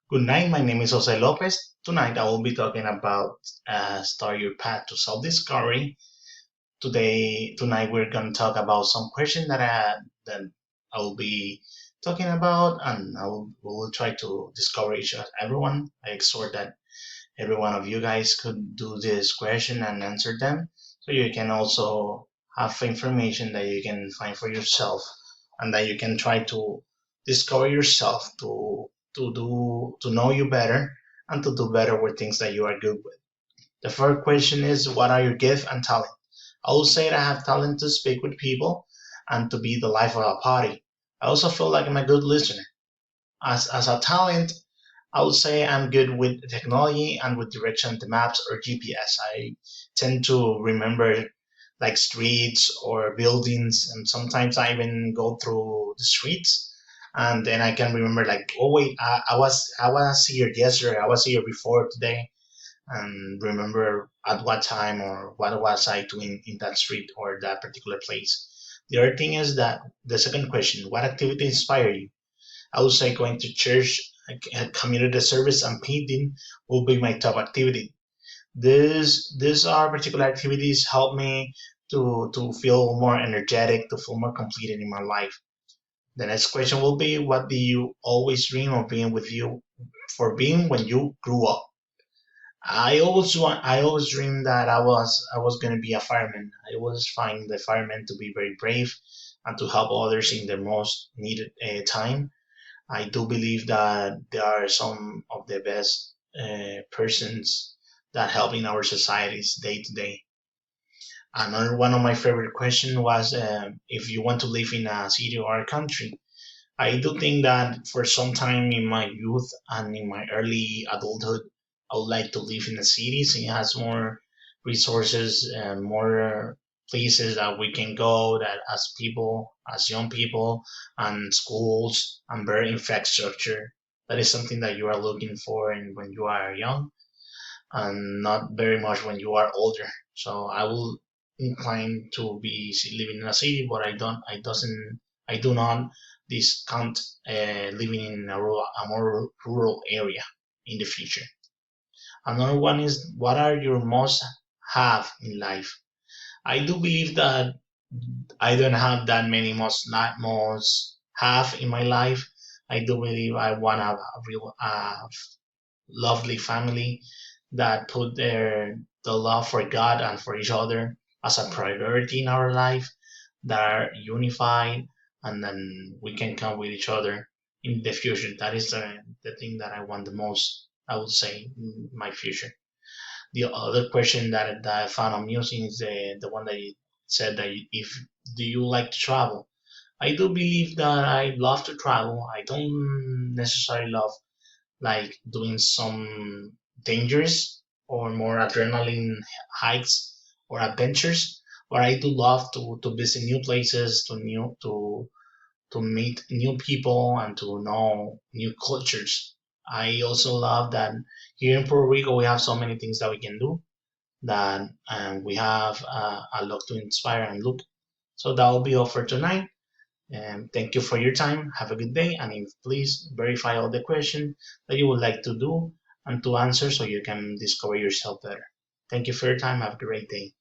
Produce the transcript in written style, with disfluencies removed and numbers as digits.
Good night, my name is Jose Lopez. Tonight I will be talking about Start Your Path to Self-Discovery. Tonight we're going to talk about some questions that I will be talking about, and we will try to discover each other. Everyone. I exhort that every one of you guys could do this question and answer them, so you can also have information that you can find for yourself, and that you can try to discover yourself to know you better and to do better with things that you are good with. The first question is, what are your gift and talent? I will say that I have talent to speak with people and to be the life of a party. I also feel like I'm a good listener. As a talent, I would say I'm good with technology and with direction to maps or GPS. I tend to remember like streets or buildings, and sometimes I even go through the streets, and then I can remember like, oh wait, I was here yesterday, I was here before today, and remember at what time or what was I doing in that street or that particular place. The other thing is that the second question, what activity inspire you? I would say going to church, community service, and painting will be my top activity. These are particular activities help me to feel more energetic, to feel more completed in my life. The next question will be, what do you always dream of being with you for being when you grew up? I always dreamed that I was gonna be a fireman. I always find the firemen to be very brave and to help others in their most needed time. I do believe that there are some of the best persons that help in our societies day to day. Another one of my favorite questions was, if you want to live in a city or a country. I do think that for some time in my youth and in my early adulthood, I would like to live in the cities. It has more resources and more places that we can go, that as people, as young people, and schools and better infrastructure. That is something that you are looking for in, when you are young, and not very much when you are older. So I will incline to be living in a city, but I do not discount living in a more rural area in the future. Another one is, what are your most have in life? I do believe that I don't have that many most have in my life. I do believe I want to have a real lovely family that put the love for God and for each other as a priority in our life, that are unified, and then we can come with each other in the future. That is the thing that I want the most, I would say, in my future. The other question that I found amusing is the one that you said that if do you like to travel? I do believe that I love to travel. I don't necessarily love like doing some dangerous or more adrenaline hikes or adventures, but I do love to visit new places, to meet new people and to know new cultures. I also love that here in Puerto Rico we have so many things that we can do, that we have a lot to inspire and look. So that will be all for tonight. And thank you for your time. Have a good day. And if, please verify all the questions that you would like to do and to answer, so you can discover yourself better. Thank you for your time. Have a great day.